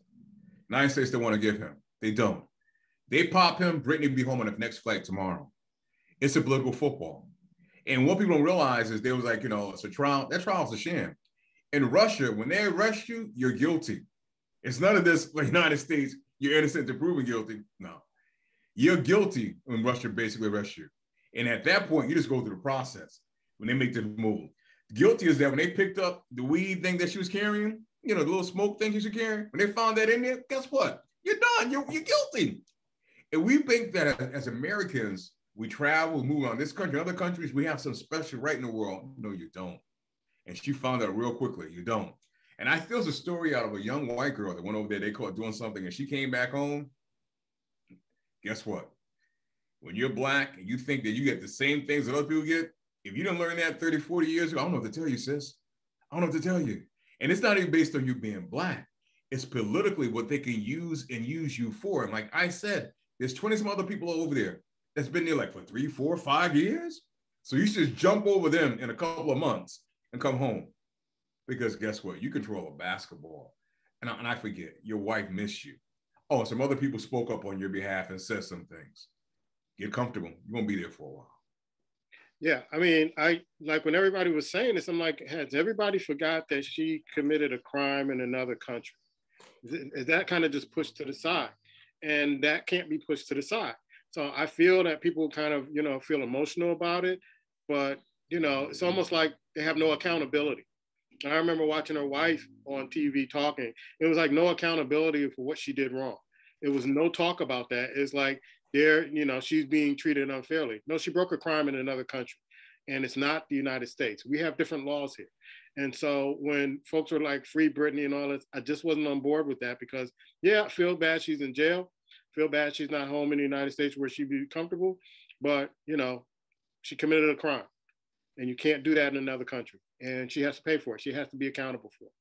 [SPEAKER 2] United States don't want to give him. They don't. They pop him, Brittney will be home on the next flight tomorrow. It's a political football. And what people don't realize is they was like, it's a trial. That trial's a sham. In Russia, when they arrest you, you're guilty. It's none of this like United States, you're innocent to proven guilty. No. You're guilty when Russia basically arrests you. And at that point, you just go through the process when they make the move. Guilty is that when they picked up the weed thing that she was carrying, the little smoke thing she was carrying, when they found that in there, guess what? You're done. You're guilty. And we think that as Americans, we travel, move around this country, other countries, we have some special right in the world. No, you don't. And she found out real quickly, you don't. And I there's a story out of a young white girl that went over there, they caught doing something, and she came back home. Guess what? When you're Black and you think that you get the same things that other people get, if you didn't learn that 30, 40 years ago, I don't know what to tell you, sis. I don't know what to tell you. And it's not even based on you being Black. It's politically what they can use you for. And like I said, there's 20 some other people over there that's been there like for 3, 4, 5 years. So you should jump over them in a couple of months and come home. Because guess what? You control a basketball. And I forget, your wife missed you. Oh, some other people spoke up on your behalf and said some things. Get comfortable. You're going to be there for a while.
[SPEAKER 1] Yeah, I mean, I like when everybody was saying this, I'm like, has everybody forgot that she committed a crime in another country? Is that kind of just pushed to the side? And that can't be pushed to the side. So I feel that people kind of, feel emotional about it, but, it's almost like they have no accountability. I remember watching her wife on TV talking. It was like no accountability for what she did wrong. It was no talk about that. It's like she's being treated unfairly. No, she broke a crime in another country, and it's not the United States. We have different laws here. And so when folks were like, free Brittney and all this, I just wasn't on board with that because, yeah, I feel bad she's in jail. Feel bad she's not home in the United States where she'd be comfortable. But, she committed a crime. And you can't do that in another country. And she has to pay for it. She has to be accountable for it.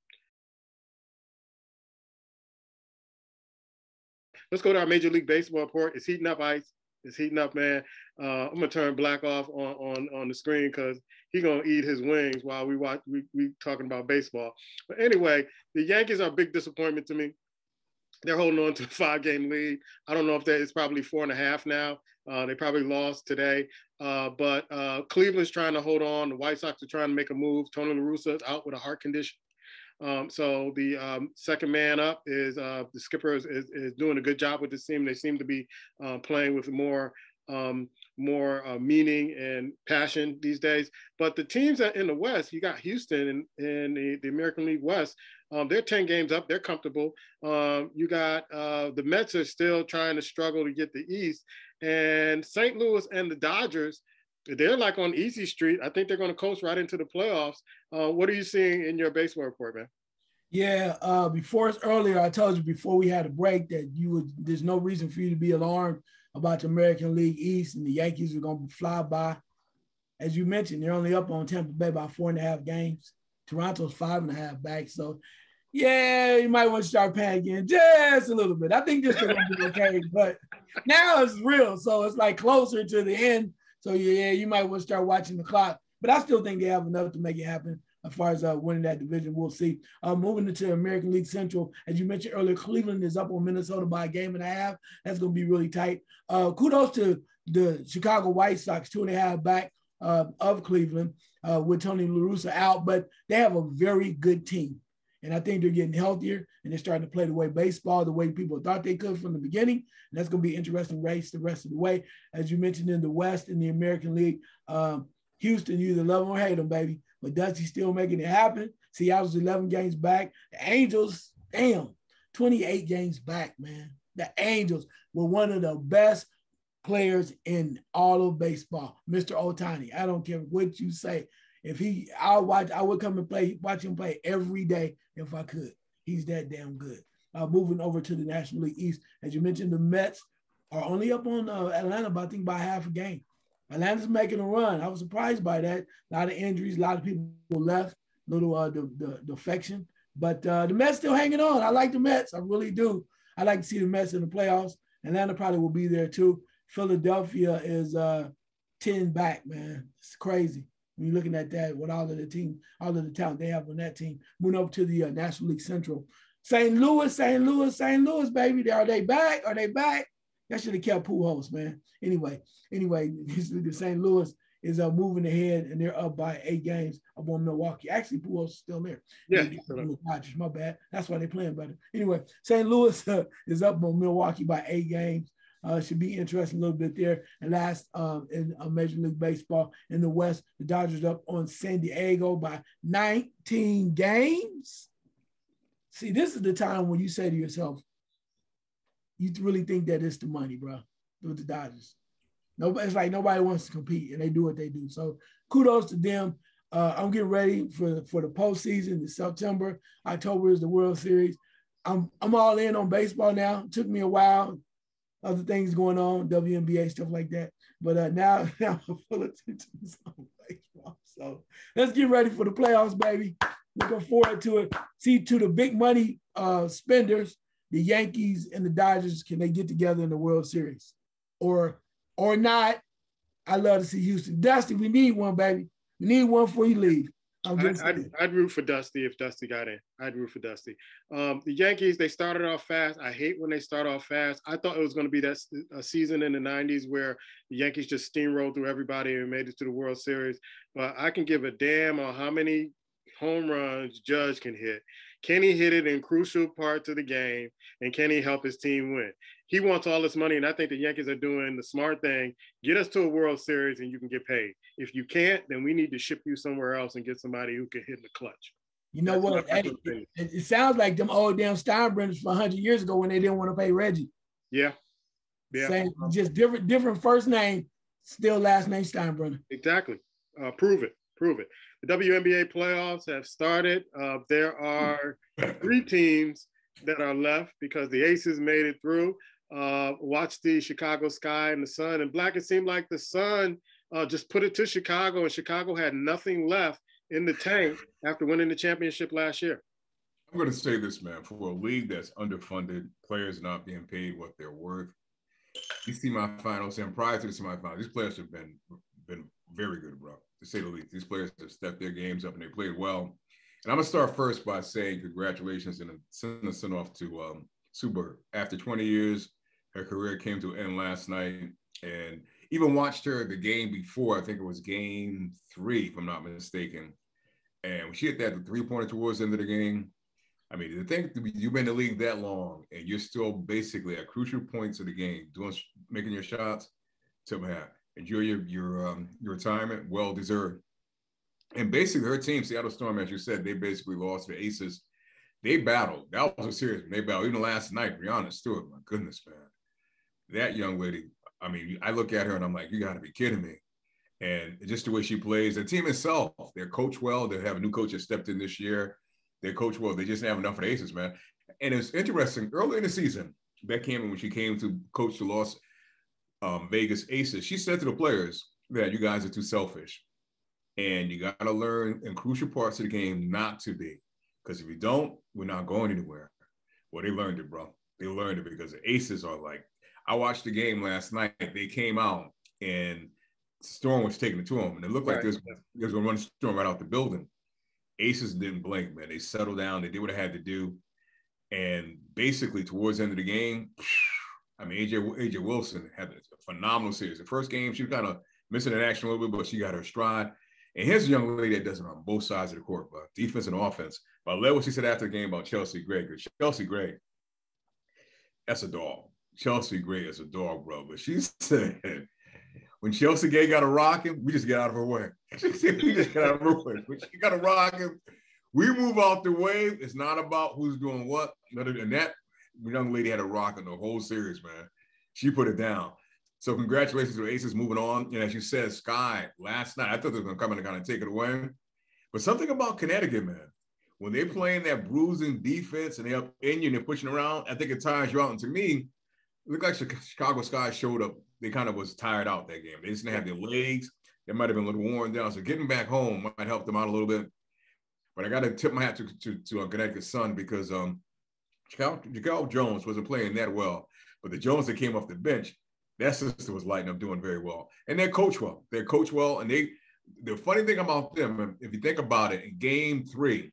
[SPEAKER 1] Let's go to our Major League Baseball report. It's heating up, Ice. It's heating up, man. I'm gonna turn Black off on the screen because he's gonna eat his wings while we talking about baseball. But anyway, the Yankees are a big disappointment to me. They're holding on to a 5-game lead. I don't know if it's probably 4.5 now. They probably lost today. But Cleveland's trying to hold on. The White Sox are trying to make a move. Tony La Russa is out with a heart condition. So the second man up is the skipper is doing a good job with this team. They seem to be playing with more meaning and passion these days. But the teams that in the West, you got Houston in the American League West. They're 10 games up. They're comfortable. You got the Mets are still trying to struggle to get the East. And St. Louis and the Dodgers, they're like on easy street. I think they're going to coast right into the playoffs. What are you seeing in your baseball report, man?
[SPEAKER 3] Yeah, earlier, I told you before we had a break that there's no reason for you to be alarmed about the American League East and the Yankees are going to fly by. As you mentioned, they're only up on Tampa Bay by 4.5 games. Toronto's 5.5 back. So, yeah, you might want to start panicking just a little bit. I think this is going to be okay. But now it's real. So it's like closer to the end. So, yeah, you might want to start watching the clock. But I still think they have enough to make it happen as far as winning that division. We'll see. Moving into American League Central, as you mentioned earlier, Cleveland is up on Minnesota by 1.5 games. That's going to be really tight. Kudos to the Chicago White Sox, 2.5 back of Cleveland with Tony La Russa out. But they have a very good team. And I think they're getting healthier and they're starting to play the way baseball, the way people thought they could from the beginning. And that's going to be an interesting race the rest of the way. As you mentioned in the West, in the American League, Houston, you either love them or hate them, baby. But Dusty's still making it happen. Seattle's 11 games back. The Angels, damn, 28 games back, man. The Angels were one of the best players in all of baseball. Mr. Ohtani, I don't care what you say. If I would come and watch him play every day if I could. He's that damn good. Moving over to the National League East, as you mentioned, the Mets are only up on Atlanta, but I think by half a game. Atlanta's making a run. I was surprised by that. A lot of injuries, a lot of people left, little the defection. But the Mets still hanging on. I like the Mets. I really do. I like to see the Mets in the playoffs. Atlanta probably will be there too. Philadelphia is 10 back, man. It's crazy. When you're looking at that, with all of the talent they have on that team. Moving over to the National League Central. St. Louis, baby. Are they back? Are they back? That should have kept Pujols, man. Anyway, the St. Louis is moving ahead, and they're up by 8 games up on Milwaukee. Actually, Pujols is still there.
[SPEAKER 1] Yeah.
[SPEAKER 3] Dodgers, my bad. That's why they're playing better. Anyway, St. Louis is up on Milwaukee by 8 games. Should be interesting a little bit there. And last in Major League Baseball in the West, the Dodgers up on San Diego by 19 games. See, this is the time when you say to yourself, you really think that it's the money, bro, with the Dodgers. It's like nobody wants to compete, and they do what they do. So kudos to them. I'm getting ready for the postseason. In September, October is the World Series. I'm all in on baseball now. It took me a while. Other things going on, WNBA, stuff like that. But now I'm full attention to baseball. So let's get ready for the playoffs, baby. Looking forward to it. See, to the big money spenders, the Yankees and the Dodgers, can they get together in the World Series? Or not? I love to see Houston. Dusty, we need one, baby. We need one before you leave.
[SPEAKER 1] I'd root for Dusty if Dusty got in. I'd root for Dusty. The Yankees, they started off fast. I hate when they start off fast. I thought it was going to be that a season in the 90s where the Yankees just steamrolled through everybody and made it to the World Series. But I can give a damn on how many home runs Judge can hit. Can he hit it in crucial parts of the game? And can he help his team win? He wants all this money, and I think the Yankees are doing the smart thing. Get us to a World Series, and you can get paid. If you can't, then we need to ship you somewhere else and get somebody who can hit in the clutch.
[SPEAKER 3] You know what? It sounds like them old damn Steinbrenners from 100 years ago when they didn't want to pay Reggie.
[SPEAKER 1] Yeah.
[SPEAKER 3] Same, just different first name, still last name Steinbrenner.
[SPEAKER 1] Exactly. Prove it. The WNBA playoffs have started. There are 3 teams that are left because the Aces made it through. Watch the Chicago Sky and the Sun and Black. It seemed like the Sun just put it to Chicago, and Chicago had nothing left in the tank after winning the championship last year.
[SPEAKER 2] I'm going to say this, man, for a league that's underfunded, players not being paid what they're worth. These semifinals and prior to the semifinals, these players have been very good, bro, to say the least. These players have stepped their games up and they played well. And I'm going to start first by saying congratulations and send a send off to Sue Bird. After 20 years, her career came to an end last night. And even watched her the game before, I think it was game 3, if I'm not mistaken. And when she hit that 3-pointer towards the end of the game, I mean, the thing, you've been in the league that long and you're still basically at crucial points of the game, making your shots, to enjoy your retirement, well deserved. And basically her team, Seattle Storm, as you said, they basically lost the Aces. They battled. That was a serious. They battled. Even last night, Breanna Stewart, my goodness, man. That young lady, I mean, I look at her and I'm like, you got to be kidding me. And just the way she plays, the team itself, they're coached well. They have a new coach that stepped in this year. They coach well. They just didn't have enough of the Aces, man. And it's interesting, early in the season, Beck Hammon, when she came to coach the Las Vegas Aces, she said to the players that you guys are too selfish. And you got to learn in crucial parts of the game not to be. Because if you don't, we're not going anywhere. Well, they learned it, bro. They learned it because the Aces are like, I watched the game last night. They came out and Storm was taking it to them. And it looked like there's going to run Storm right out the building. Aces didn't blink, man. They settled down. They did what they had to do. And basically, towards the end of the game, I mean, AJ Wilson had a phenomenal series. The first game, she was kind of missing in action a little bit, but she got her stride. And here's a young lady that does it on both sides of the court, but defense and offense. But I love what she said after the game about Chelsea Gray, because Chelsea Gray, that's a dog. Chelsea Gray is a dog, bro. But she said, when Chelsea Gray got a rocking, we just get out of her way. She said, we just get out of her way. When she got a rocking, we move out the way. It's not about who's doing what. And that young lady had a rocking the whole series, man. She put it down. So congratulations to the Aces moving on. And as you said, Sky, last night, I thought they were going to come in and kind of take it away. But something about Connecticut, man, when they're playing that bruising defense and they're up in you and they're pushing around, I think it tires you out. And to me, it looked like Chicago Sky showed up. They kind of was tired out that game. They just didn't have their legs. They might have been a little worn down. So getting back home might help them out a little bit. But I got to tip my hat to Connecticut Sun because Jaquel Jones wasn't playing that well. But the Jones that came off the bench, that sister was lighting up, doing very well. And they coach well. They coach well. And the funny thing about them, if you think about it, in game 3,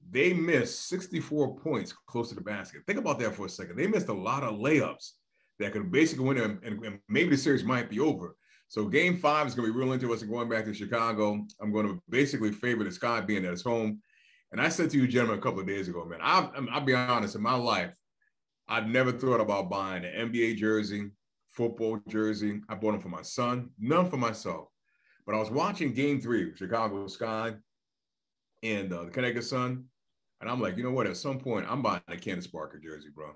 [SPEAKER 2] they missed 64 points close to the basket. Think about that for a second. They missed a lot of layups that could basically win them, and maybe the series might be over. So game 5 is going to be real interesting going back to Chicago. I'm going to basically favor the Sky being at his home. And I said to you, gentlemen, a couple of days ago, man, I'll be honest, in my life, I've never thought about buying an NBA jersey, football jersey. I bought them for my son, none for myself. But I was watching game 3 of Chicago Sky and the Connecticut Sun. And I'm like, you know what? At some point, I'm buying a Candace Parker jersey, bro.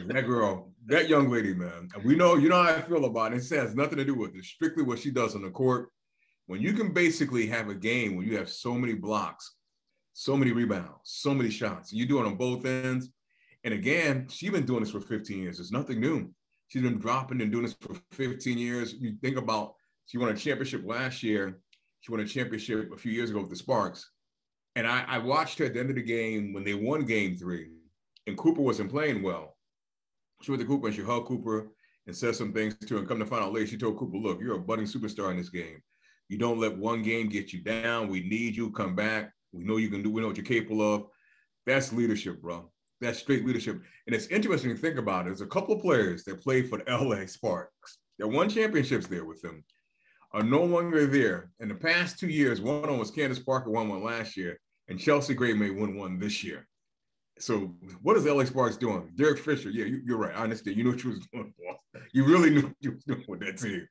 [SPEAKER 2] That girl, that young lady, man. And you know how I feel about it. It has nothing to do with it. Strictly what she does on the court. When you can basically have a game when you have so many blocks, so many rebounds, so many shots, and you do it on both ends. And again, she's been doing this for 15 years. It's nothing new. She's been dropping and doing this for 15 years. You think about, she won a championship last year. She won a championship a few years ago with the Sparks. And I watched her at the end of the game when they won game 3, and Cooper wasn't playing well. She went to Cooper and she hugged Cooper and said some things to her. And come to find out later, she told Cooper, look, you're a budding superstar in this game. You don't let one game get you down. We need you. Come back. We know you can do. We know what you're capable of. That's leadership, bro. That's straight leadership. And it's interesting to think about it. There's a couple of players that played for the LA Sparks that won championships there with them are no longer there. In the past 2 years, one of them was Candace Parker, won one last year, and Chelsea Gray may win one this year. So what is the LA Sparks doing? Derek Fisher, yeah, you're right. I understand. You knew what you was doing. You really knew what you was doing with that team.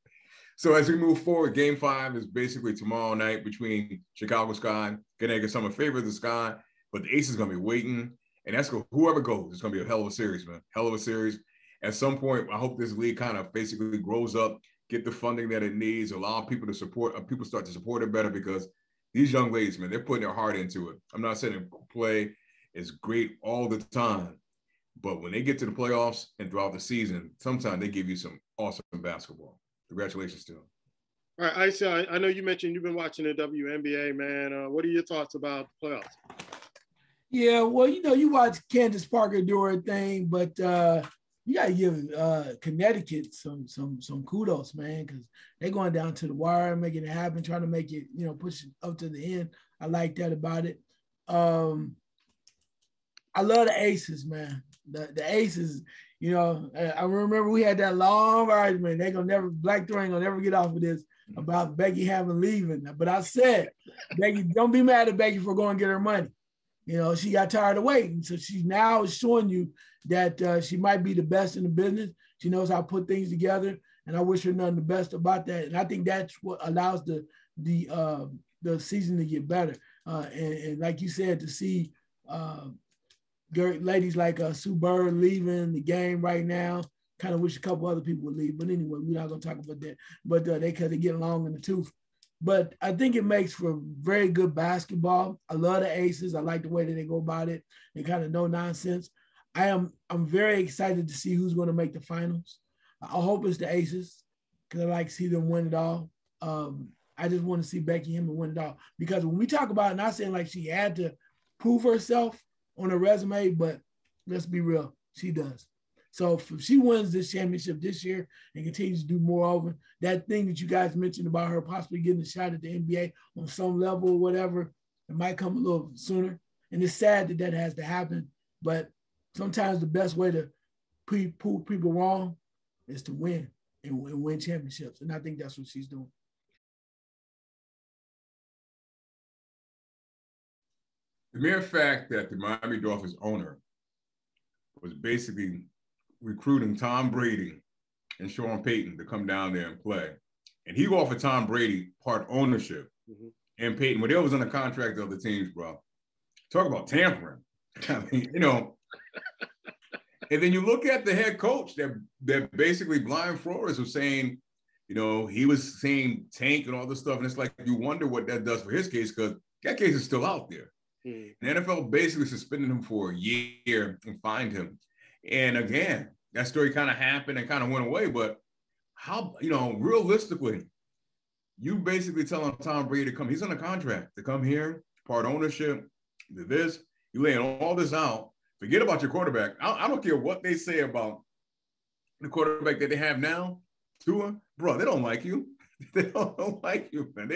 [SPEAKER 2] So as we move forward, game 5 is basically tomorrow night between Chicago Sky, Connecticut Sun, favor of the Sky, but the Ace is going to be waiting. And that's whoever goes, it's going to be a hell of a series, man. Hell of a series. At some point, I hope this league kind of basically grows up, get the funding that it needs, allow people to support, people start to support it better because these young ladies, man, they're putting their heart into it. I'm not saying play is great all the time, but when they get to the playoffs and throughout the season, sometimes they give you some awesome basketball. Congratulations to them.
[SPEAKER 1] All right, Aisha, I know you mentioned you've been watching the WNBA, man. What are your thoughts about the playoffs?
[SPEAKER 3] Yeah, well, you watch Candace Parker do her thing, but you gotta give Connecticut some kudos, man, because they're going down to the wire, making it happen, trying to make it, push it up to the end. I like that about it. I love the Aces, man. The Aces, I remember we had that long argument. Black Throne ain't gonna never get off of this about Becky having leaving. But I said, Becky, don't be mad at Becky for going to get her money. She got tired of waiting. So she now is showing you that she might be the best in the business. She knows how to put things together. And I wish her nothing the best about that. And I think that's what allows the season to get better. And like you said, to see ladies like Sue Bird leaving the game right now, kind of wish a couple other people would leave. But anyway, we're not going to talk about that. But they get along in the tooth. But I think it makes for very good basketball. I love the Aces. I like the way that they go about it. They kind of no nonsense. I'm very excited to see who's going to make the finals. I hope it's the Aces because I like to see them win it all. I just want to see Becky Hammon win it all because when we talk about it, not saying like she had to prove herself on her resume, but let's be real, she does. So if she wins this championship this year and continues to do more over, that thing that you guys mentioned about her possibly getting a shot at the NBA on some level or whatever, it might come a little sooner. And it's sad that has to happen, but sometimes the best way to prove people wrong is to win and win championships. And I think that's what she's doing.
[SPEAKER 2] The mere fact that the Miami Dolphins owner was basically recruiting Tom Brady and Sean Payton to come down there and play. And he offered Tom Brady part ownership and Payton, when they was on the contract of the teams, bro. Talk about tampering. I mean, you know. And then you look at the head coach that basically Brian Flores was saying, you know, he was saying tank and all this stuff. And it's like, you wonder what that does for his case, because that case is still out there. The NFL basically suspended him for a year and fined him. And again, that story kind of happened and kind of went away. But how, you know, realistically, you basically telling Tom Brady to come, he's on a contract to come here, part ownership, to this, you laying all this out. Forget about your quarterback. I don't care what they say about the quarterback that they have now, Tua, bro, they don't like you. They don't like you, man.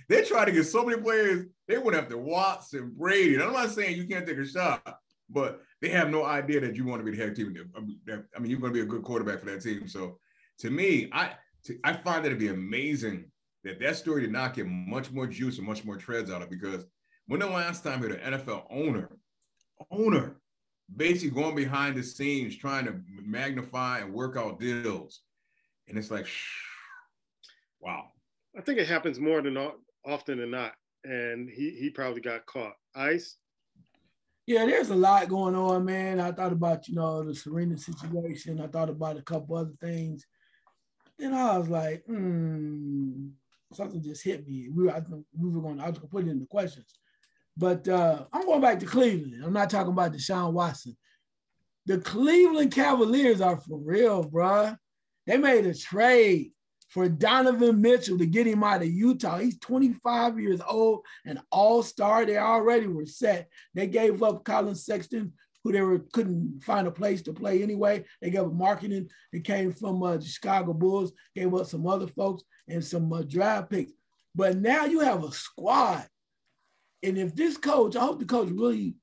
[SPEAKER 2] They try to get so many players. They went after Watts and Brady. And I'm not saying you can't take a shot, but they have no idea that you want to be the head team. I mean, you're going to be a good quarterback for that team. So to me, I find that to be amazing that story did not get much more juice and much more treads out of it, because when the last time you had an NFL owner, basically going behind the scenes, trying to magnify and work out deals. And it's like, wow.
[SPEAKER 1] I think it happens more than often than not. And he probably got caught. Ice?
[SPEAKER 3] Yeah, there's a lot going on, man. I thought about, you know, the Serena situation. I thought about a couple other things. Then I was like, something just hit me. I was going to put it in the questions. But I'm going back to Cleveland. I'm not talking about Deshaun Watson. The Cleveland Cavaliers are for real, bruh. They made a trade for Donovan Mitchell to get him out of Utah. He's 25 years old, an all-star. They already were set. They gave up Colin Sexton, who couldn't find a place to play anyway. They gave up marketing. It came from the Chicago Bulls, gave up some other folks and some draft picks. But now you have a squad. And if this coach, I hope the coach really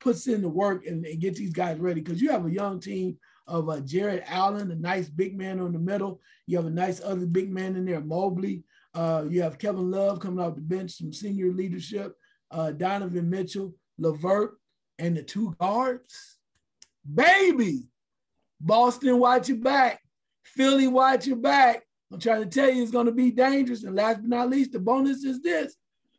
[SPEAKER 3] puts in the work and gets these guys ready, because you have a young team of Jared Allen, a nice big man on the middle. You have a nice other big man in there, Mobley. You have Kevin Love coming off the bench, some senior leadership, Donovan Mitchell, LeVert, and the two guards. Baby, Boston, watch your back. Philly, watch your back. I'm trying to tell you, it's going to be dangerous. And last but not least, the bonus is this.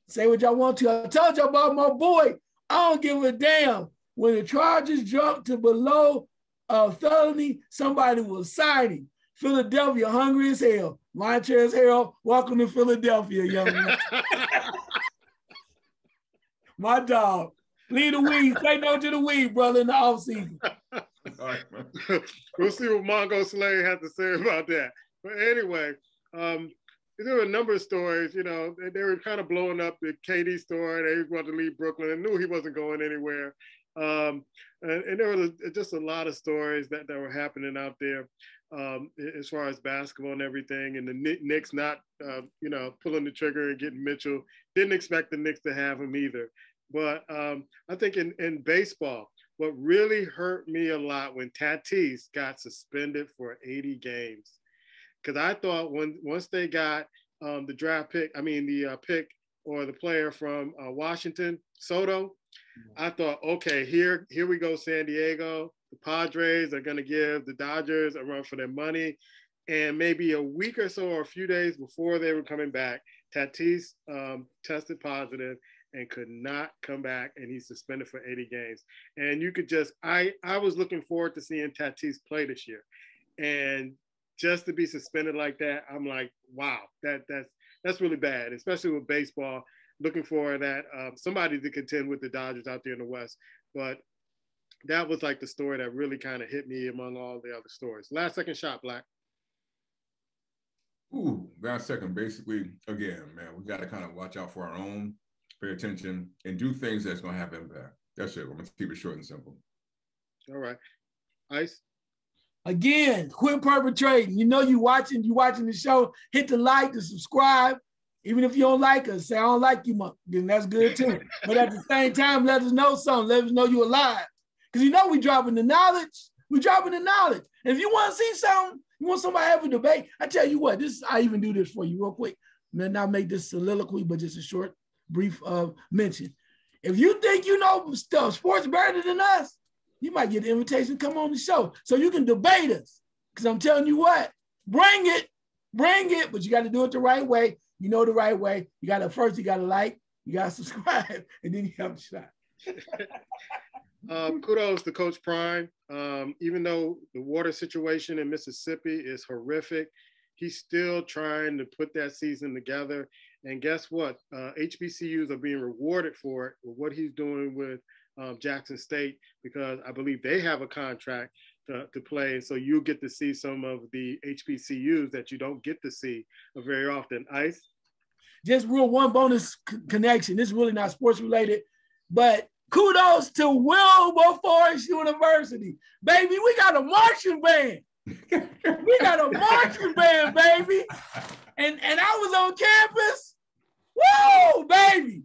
[SPEAKER 3] Say what y'all want to. I told y'all about my boy. I don't give a damn. When the charges drop to below felony, somebody will sign him. Philadelphia, hungry as hell. Montrezl Harrell, welcome to Philadelphia, young man. My dog. Lead the weed. Say no to the weed, brother, in the offseason.
[SPEAKER 1] All right, man. We'll see what Mongo Slade has to say about that. But anyway, there were a number of stories, you know, they were kind of blowing up the KD story. They wanted to leave Brooklyn and knew he wasn't going anywhere. And there were just a lot of stories that were happening out there as far as basketball and everything. And the Knicks not, you know, pulling the trigger and getting Mitchell. Didn't expect the Knicks to have him either. But I think in baseball, what really hurt me a lot when Tatis got suspended for 80 games. Because I thought once they got the draft pick, the pick or the player from Washington, Soto, I thought, okay, here we go, San Diego. The Padres are going to give the Dodgers a run for their money. And maybe a week or so or a few days before they were coming back, Tatis tested positive and could not come back, and he's suspended for 80 games. And you could just, I was looking forward to seeing Tatis play this year. And just to be suspended like that, I'm like, wow, that's really bad, especially with baseball. Looking for that somebody to contend with the Dodgers out there in the West. But that was like the story that really kind of hit me among all the other stories. Last second shot, Black.
[SPEAKER 2] Ooh, last second. Basically, again, man, we got to kind of watch out for our own, pay attention, and do things that's going to have impact. That's it. We're going to keep it short and simple.
[SPEAKER 1] All right. Ice?
[SPEAKER 3] Again, quit perpetrating. You know you watching the show. Hit the like, the subscribe. Even if you don't like us, say I don't like you, then that's good too. But at the same time, let us know something. Let us know you're alive. Because you know we dropping the knowledge. We dropping the knowledge. And if you want to see something, you want somebody to have a debate, I tell you what, I even do this for you real quick. And then I'll make this soliloquy, but just a short, brief mention. If you think you know stuff, sports better than us, you might get the invitation to come on the show so you can debate us. Because I'm telling you what, bring it, but you got to do it the right way. You know the right way. You got to like, you got to subscribe, and then you have a shot.
[SPEAKER 1] Kudos to Coach Prime. Even though the water situation in Mississippi is horrific, he's still trying to put that season together. And guess what? HBCUs are being rewarded for it with what he's doing with Jackson State, because I believe they have a contract to play. And so you get to see some of the HBCUs that you don't get to see very often. Ice?
[SPEAKER 3] Just real one bonus connection. This is really not sports related, but kudos to Wilberforce University. Baby, we got a marching band. We got a marching band, baby. And I was on campus. Woo, baby.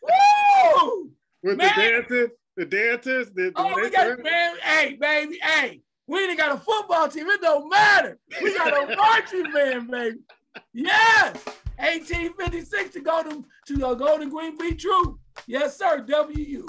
[SPEAKER 3] Woo!
[SPEAKER 1] With man. the dancers.
[SPEAKER 3] We got, man, hey, baby, hey. We ain't got a football team. It don't matter. We got a marching band, baby. Yes. 1856 to go to Golden Green Be True. Yes, sir. WU.